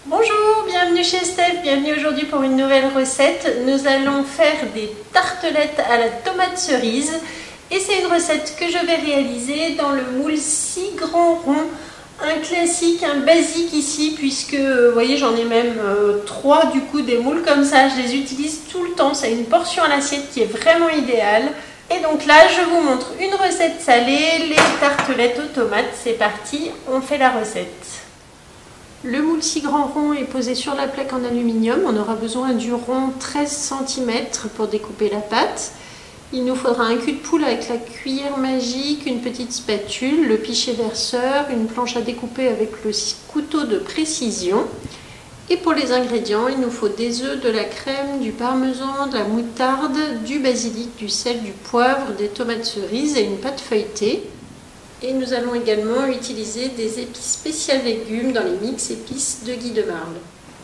Bonjour, bienvenue chez Steph, bienvenue aujourd'hui pour une nouvelle recette. Nous allons faire des tartelettes à la tomate cerise et c'est une recette que je vais réaliser dans le moule 6 grands ronds, un classique, un basique ici puisque vous voyez j'en ai même 3 du coup des moules comme ça, je les utilise tout le temps, c'est une portion à l'assiette qui est vraiment idéale. Et donc là je vous montre une recette salée, les tartelettes aux tomates, c'est parti, on fait la recette. Le moule 6 grands ronds est posé sur la plaque en aluminium. On aura besoin du rond 13 cm pour découper la pâte. Il nous faudra un cul de poule avec la cuillère magique, une petite spatule, le pichet verseur, une planche à découper avec le couteau de précision. Et pour les ingrédients, il nous faut des œufs, de la crème, du parmesan, de la moutarde, du basilic, du sel, du poivre, des tomates cerises et une pâte feuilletée. Et nous allons également utiliser des épices spéciales légumes dans les mix épices de Guy de Marle.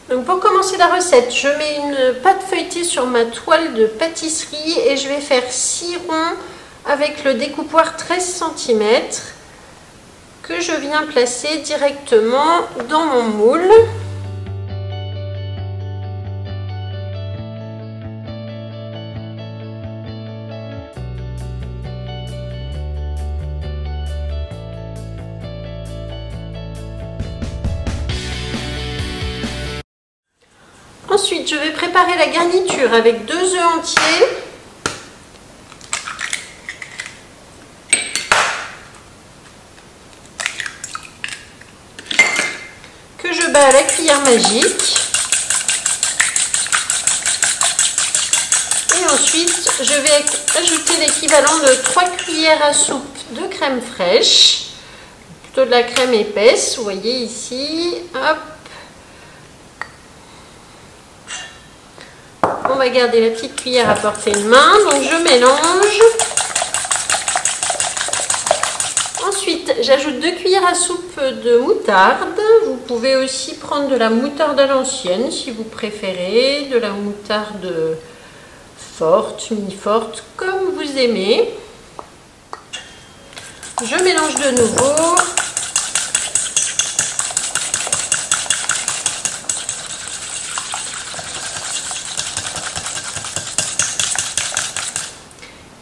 Donc pour commencer la recette, je mets une pâte feuilletée sur ma toile de pâtisserie et je vais faire 6 ronds avec le découpoir 13 cm que je viens placer directement dans mon moule. Ensuite, je vais préparer la garniture avec 2 œufs entiers, que je bats à la cuillère magique. Et ensuite, je vais ajouter l'équivalent de 3 cuillères à soupe de crème fraîche, plutôt de la crème épaisse, vous voyez ici, hop. On va garder la petite cuillère à portée de main, donc je mélange. Ensuite, j'ajoute 2 cuillères à soupe de moutarde. Vous pouvez aussi prendre de la moutarde à l'ancienne si vous préférez, de la moutarde forte, mi-forte, comme vous aimez. Je mélange de nouveau.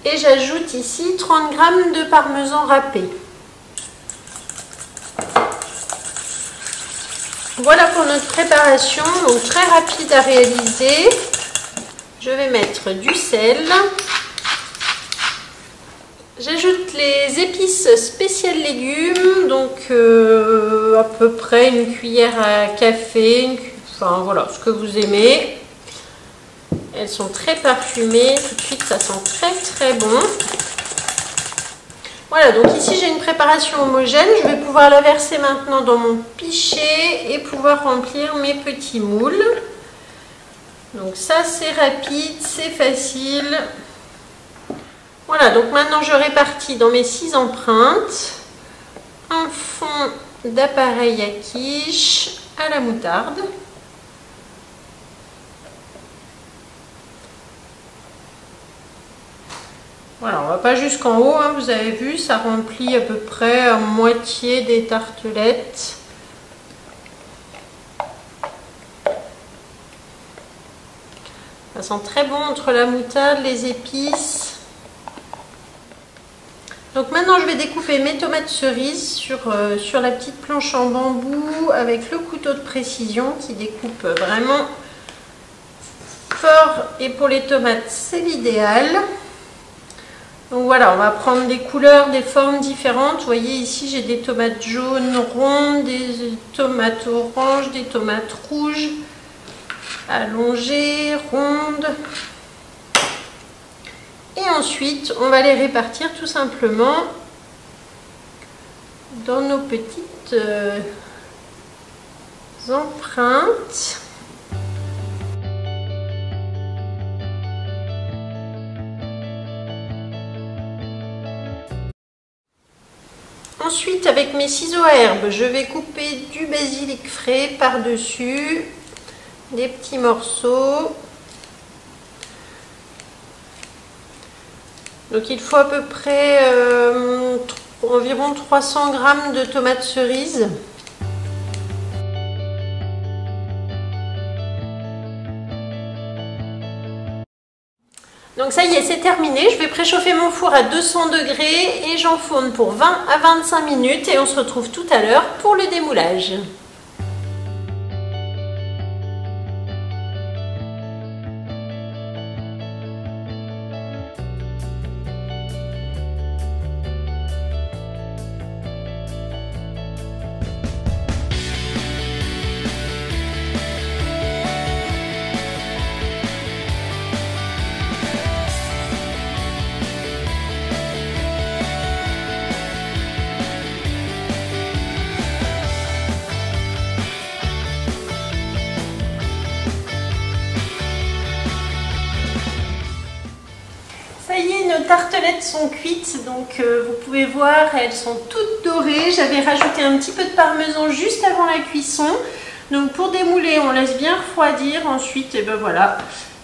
Et j'ajoute ici 30 g de parmesan râpé. Voilà pour notre préparation, donc très rapide à réaliser. Je vais mettre du sel. J'ajoute les épices spéciales légumes, donc à peu près une cuillère à café, enfin voilà, ce que vous aimez. Elles sont très parfumées, tout de suite ça sent très très bon. Voilà, donc ici j'ai une préparation homogène, je vais pouvoir la verser maintenant dans mon pichet et pouvoir remplir mes petits moules. Donc ça c'est rapide, c'est facile. Voilà, donc maintenant je répartis dans mes 6 empreintes un fond d'appareil à quiche à la moutarde. Voilà, on va pas jusqu'en haut, hein, vous avez vu, ça remplit à peu près à moitié des tartelettes. Ça sent très bon entre la moutarde, les épices. Donc maintenant je vais découper mes tomates cerises sur la petite planche en bambou avec le couteau de précision qui découpe vraiment fort, et pour les tomates c'est l'idéal. Donc voilà, on va prendre des couleurs, des formes différentes. Vous voyez ici j'ai des tomates jaunes rondes, des tomates oranges, des tomates rouges, allongées, rondes. Et ensuite, on va les répartir tout simplement dans nos petites empreintes. Ensuite, avec mes ciseaux à herbe, je vais couper du basilic frais par-dessus, des petits morceaux. Donc il faut à peu près environ 300 g de tomates cerises. Donc ça y est, c'est terminé. Je vais préchauffer mon four à 200 degrés et j'enfourne pour 20 à 25 minutes et on se retrouve tout à l'heure pour le démoulage. Ça y est, nos tartelettes sont cuites, donc vous pouvez voir, elles sont toutes dorées. J'avais rajouté un petit peu de parmesan juste avant la cuisson. Donc pour démouler, on laisse bien refroidir. Ensuite, et ben voilà,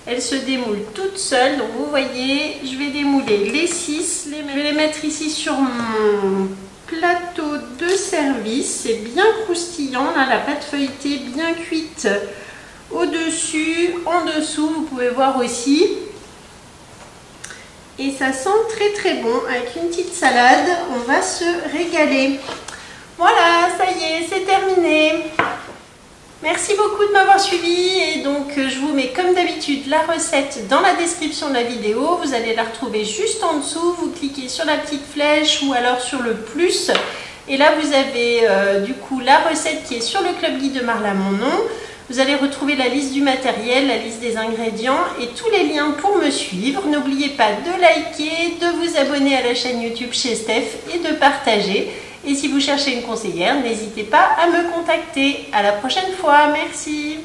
elles se démoulent toutes seules. Donc vous voyez, je vais démouler les 6. Je vais les mettre ici sur mon plateau de service. C'est bien croustillant, là, la pâte feuilletée bien cuite au-dessus, en dessous, vous pouvez voir aussi. Et ça sent très très bon. Avec une petite salade, on va se régaler. Voilà, ça y est, c'est terminé. Merci beaucoup de m'avoir suivi. Et donc, je vous mets comme d'habitude la recette dans la description de la vidéo. Vous allez la retrouver juste en dessous. Vous cliquez sur la petite flèche ou alors sur le plus. Et là, vous avez du coup la recette qui est sur le club guide de Marla Mon Nom. Vous allez retrouver la liste du matériel, la liste des ingrédients et tous les liens pour me suivre. N'oubliez pas de liker, de vous abonner à la chaîne YouTube chez Steph et de partager. Et si vous cherchez une conseillère, n'hésitez pas à me contacter. À la prochaine fois, merci.